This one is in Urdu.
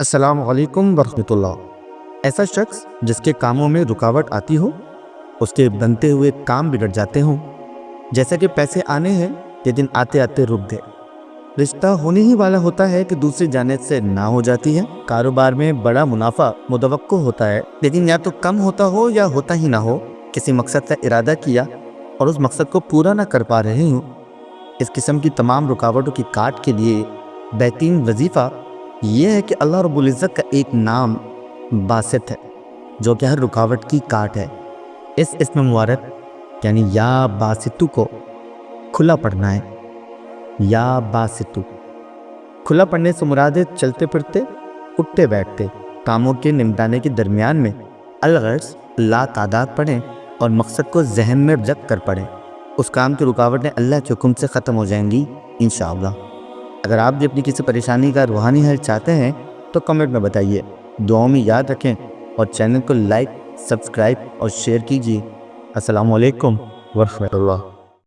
السلام علیکم ورحمۃ اللہ۔ ایسا شخص جس کے کاموں میں رکاوٹ آتی ہو، اس کے بنتے ہوئے کام بگڑ جاتے ہوں، جیسا کہ پیسے آنے ہیں لیکن آتے آتے رک گئے، رشتہ ہونے ہی والا ہوتا ہے کہ دوسری جانب سے نہ ہو جاتی ہے، کاروبار میں بڑا منافع متوقع ہوتا ہے لیکن یا تو کم ہوتا ہو یا ہوتا ہی نہ ہو، کسی مقصد کا ارادہ کیا اور اس مقصد کو پورا نہ کر پا رہے ہوں۔ اس قسم کی تمام رکاوٹوں کی کاٹ کے لیے بہترین وظیفہ یہ ہے کہ اللہ رب العزت کا ایک نام باسط ہے جو کہ ہر رکاوٹ کی کاٹ ہے۔ اس اسم مبارک یعنی یا باسطو کو کھلا پڑھنا ہے۔ یا باسطو کھلا پڑھنے سے مراد ہے چلتے پھرتے، اٹھتے بیٹھتے، کاموں کے نمٹانے کے درمیان میں الغرض لا تعداد پڑھیں اور مقصد کو ذہن میں رکھ کر پڑھیں۔ اس کام کی رکاوٹیں اللہ کے حکم سے ختم ہو جائیں گی انشاءاللہ۔ اگر آپ بھی اپنی کسی پریشانی کا روحانی حل چاہتے ہیں تو کمنٹ میں بتائیے، دعاؤں میں یاد رکھیں اور چینل کو لائک، سبسکرائب اور شیئر کیجیے۔ السلام علیکم ورحمۃ اللہ۔